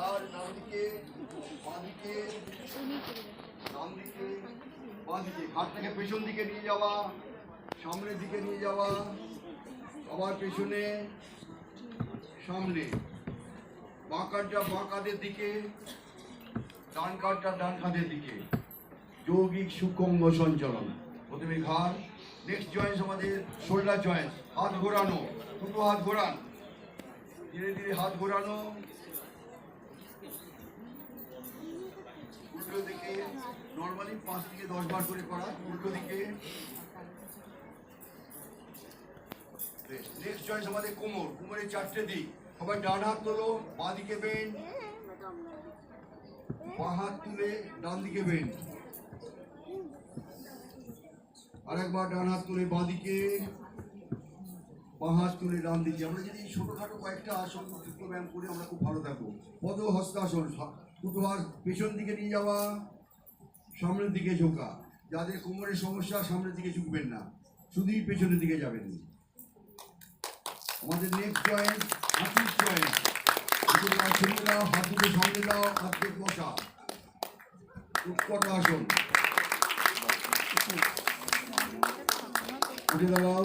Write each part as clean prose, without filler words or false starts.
আর ডান দিকে, বাঁ দিকে, ডান দিকে, বাঁ দিকে। হাতটাকে পেছন দিকে নিয়ে যাওয়া, সামনের দিকে নিয়ে যাওয়া, আবার পেছনে, সামনে। বাঁ কাঁধটা বাঁ কাঁধের দিকে, ডান কাঁধটা ডান কাঁধের দিকে। যৌগিক সূক্ষ্ম সঞ্চালন। প্রথমে ঘাড়। নেক্সট জয়েন্টস আমাদের শোল্ডার জয়েন্টস। হাত ঘোরানো, দুটো হাত ঘোরান, ধীরে ধীরে হাত ঘোরানো। উল্টো দিকে নর্মালি 5 থেকে 10 বার করে করা। উল্টো দিকে। নেক্সট জয়েন্টস আমাদের কোমর। কোমরের 4টে দিক। সবাই ডান হাত তোলো, বাঁ দিকে বেন্ড, বাঁ হাত তুলে ডান দিকে বেন্ড। আরেকবার ডান হাত তুলে বাঁ দিকে, বাঁ হাত তুলে ডান দিকে। আমরা যদি ছোটখাটো কয়েকটা আসন ব্যায়াম করে আমরা খুব ভালো থাকবো। পদ হস্তাসন, দুটো হাত পেছন দিকে নিয়ে যাওয়া, সামনের দিকে ঝোঁকা। যাদের কোমরের সমস্যা সামনের দিকে ঝুঁকবেন না, শুধুই পেছনের দিকে যাবেন। আমাদের নেক্সট জয়েন্ট হাতির জয়েন্ট। দুটো পা ছেড়ে দাও, হাত দুটো সামনে দাও, হাত দিয়ে বসা। উৎকট আসন। উঠে দাঁড়াও।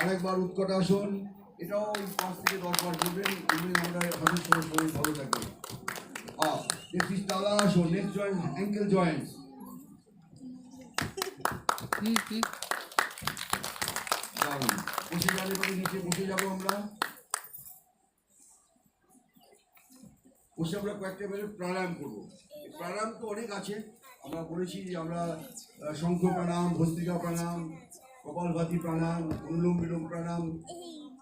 আরেকবার উৎকট আসন। এটাও 5 থেকে 10 বার করবেন। আমরা হাতের সঙ্গে শরীর ভালো থাকবে। নেক্সট তালা আসন। Next joint ankle joint. বসে যাবে, নিচে বসে যাবো আমরা। বসে আমরা কয়েকটা প্রাণায়াম করবো। প্রাণায়াম তো অনেক আছে। আমরা বলেছি যে আমরা শঙ্খ প্রাণায়াম, ভস্ত্রিকা প্রাণায়াম, কপালভাতি প্রাণায়াম, অনুলোম বিলোম প্রাণায়াম,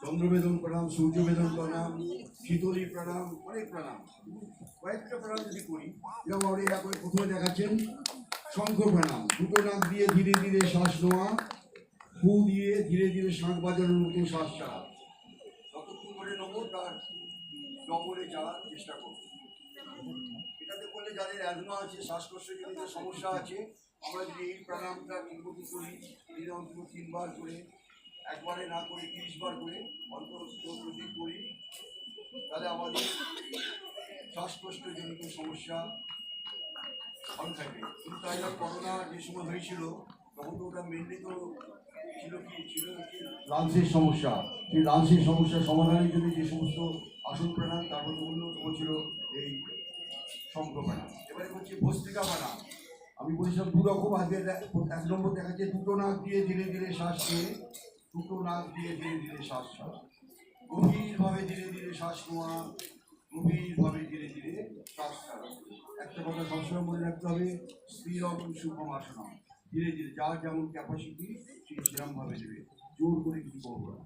চন্দ্রবেদন প্রাণায়াম, সূর্যবেদন প্রাণায়াম, শীতলী প্রাণায়াম, অনেক প্রাণায়াম। কয়েকটা প্রাণায়াম যদি করি, যেমন আমরা এরা করে প্রথমে দেখাচ্ছেন শঙ্খ প্রাণায়াম। দুটো নাক দিয়ে ধীরে ধীরে শ্বাস নেওয়া, ফু দিয়ে ধীরে ধীরে শাঁখ বাজানোর মতো শ্বাস ছাড়া। যতক্ষণ করে নেবো তার ডবলে চালার চেষ্টা করবো। এটাতে করলে যাদের অ্যাজমা আছে, শ্বাসকষ্টজনিত সমস্যা আছে, আমরা যদি এই প্রাণায়ামটা নির্গতি করি, দিনে অন্তত 3 বার করে, একবারে না করে 30 বার করে অন্তত প্রতিদিন করি, তাহলে আমাদের শ্বাসকষ্টজনিত সমস্যা ভালো থাকবে। কিন্তু তাই করোনা যে সময় হয়েছিল তখন তো ওটা মেনলি তো ছিল লাংসের সমস্যা। সেই লাংসের সমস্যার সমাধানের জন্য যে সমস্ত আসন প্রাণায়াম, তার মধ্যে অন্যতম ছিল এই শঙ্খ প্রাণায়াম। এবারে হচ্ছে ভস্ত্রিকা প্রাণায়াম। আমি বলেছিলাম 2 রকম। আগে 1 নম্বর দেখাচ্ছে দুটো নাক দিয়ে ধীরে ধীরে শ্বাস নিয়ে, দুটো নাক দিয়ে ধীরে ধীরে শ্বাস ছাড়া। গভীরভাবে ধীরে ধীরে শ্বাস নেওয়া, গভীরভাবে ধীরে ধীরে শ্বাস ছাড়া। একটা কথা সবসময় মনে রাখতে হবে, স্থিরম সুখম আসনা। ধীরে ধীরে যার যেমন ক্যাপাসিটি সে সেরকমভাবে দেবে, জোর করে কিছু করবো না।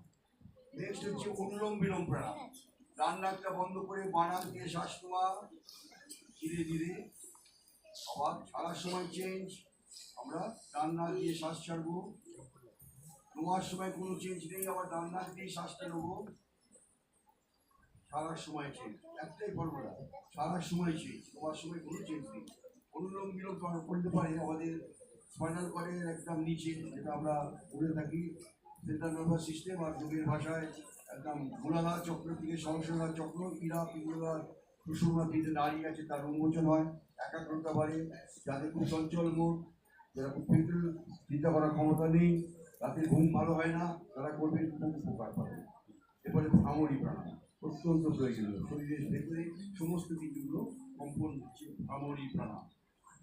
নেক্সট হচ্ছে অনুলোম বিলোম প্রাণায়াম। ডান নাকটা বন্ধ করে বাঁ নাক দিয়ে শ্বাস নেওয়া, ধীরে ধীরে। আবার ছাড়ার সময় চেঞ্জ। আমরা ডান নাক দিয়ে শ্বাস ছাড়বো, নেওয়ার সময় কোনো চেঞ্জ নেই, আবার ডান নাক দিয়ে শ্বাসটা নেবো। ছাড়ার সময় চেঞ্জ, একটাই ফর্মুলা, ছাড়ার সময় চেঞ্জ, নেওয়ার সময় কোনো চেঞ্জ নেই। অনুলোম বিলোম করতে পারে আমাদের স্পাইনাল কর্ডের একদম নিচে, যেটা আমরা বলে থাকি সেন্ট্রাল নার্ভাস সিস্টেম, আর যোগের ভাষায় একদম মূলাধার চক্র থেকে সহস্রার চক্র, ইরা পিঙ্গলার সুষুম্না দিতে দাঁড়িয়ে আছে, তার উন্মোচন হয়, একাগ্রতা বাড়ে। যাদের খুব চঞ্চল মন, যারা খুব চিন্তা করার ক্ষমতা নেই, রাতের ঘুম ভালো হয় না, তারা করবেন, খুব উপকার পাবে। এরপরে ভ্রামরী প্রাণায়াম অত্যন্ত প্রয়োজনীয়। শরীরের ভেতরে সমস্ত দিকগুলো কম্পন হচ্ছে ভ্রামরী প্রাণায়াম।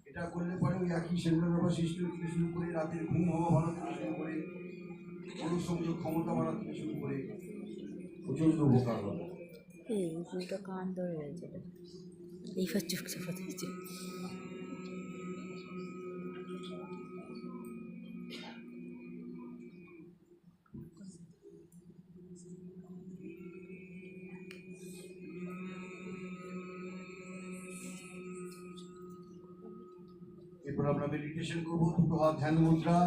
এটা করলে পরে ওই একই সেন্ট্রাল নার্ভাস সিস্টেম থেকে শুরু করে রাতের ঘুম হওয়া ভালো থেকে শুরু করে মনোসংযোগ ক্ষমতা বাড়া থেকে শুরু করে প্রচণ্ড উপকার হবে। উল্টো কান ধরে রয়েছে, এইবার চোখ চাপা দিয়েছে। এরপর আমরা মেডিটেশন করবো। দুটো হাত ধ্যান মুদ্রা।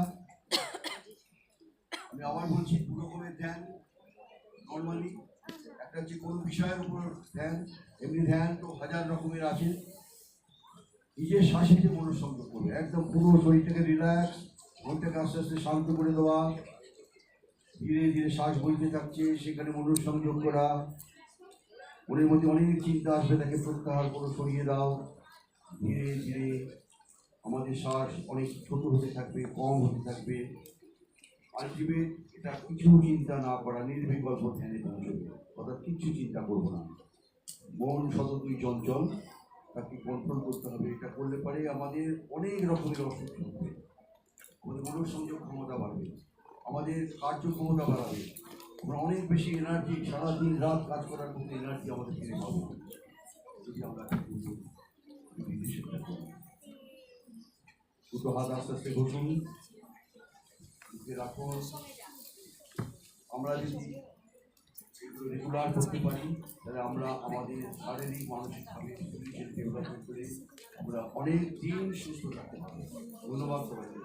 আমি আবার বলছি, 2 রকমের ধ্যান। নর্মালি একটা হচ্ছে কোন বিষয়ের উপর ধ্যান, এমনি ধ্যান তো 1000 রকমের আছে। নিজের শ্বাসে মনোসংযোগ করবে, একদম পুরো শরীরটাকে রিল্যাক্স, মনটাকে আস্তে আস্তে শান্ত করে দেওয়া। ধীরে ধীরে শ্বাস বইতে থাকছে, সেখানে মনোসংযোগ করা। মনের মধ্যে অনেক চিন্তা আসবে, তাকে প্রত্যাহার করে সরিয়ে দাও। ধীরে ধীরে আমাদের শ্বাস অনেক ছোট হতে থাকবে, কম হতে থাকবে। আলটিমেট এটা কিছু চিন্তা না করা, নির্বিকল্প ধ্যানে পৌঁছবে, অর্থাৎ কিছু চিন্তা করবো না। মন শততুই চঞ্চল, তাকে কন্ট্রোল করতে হবে। এটা করলে পরে আমাদের অনেক রকমের অসুখ হবে, আমাদের মনোসংযোগ ক্ষমতা বাড়বে, আমাদের কার্যক্ষমতা বাড়াবে, আমরা অনেক বেশি এনার্জি, সারাদিন রাত কাজ করার মতো এনার্জি আমাদের ফিরে পাবো যদি আমরা দুটো হাত আস্তে আস্তে ঘষুন, রাখুন। আমরা যদি এগুলো রেগুলার করতে পারি তাহলে আমরা আমাদের শারীরিক মানসিকভাবে ডেভেলপমেন্ট করে আমরা অনেক দিন সুস্থ থাকতে পারবো। ধন্যবাদ সবাইকে।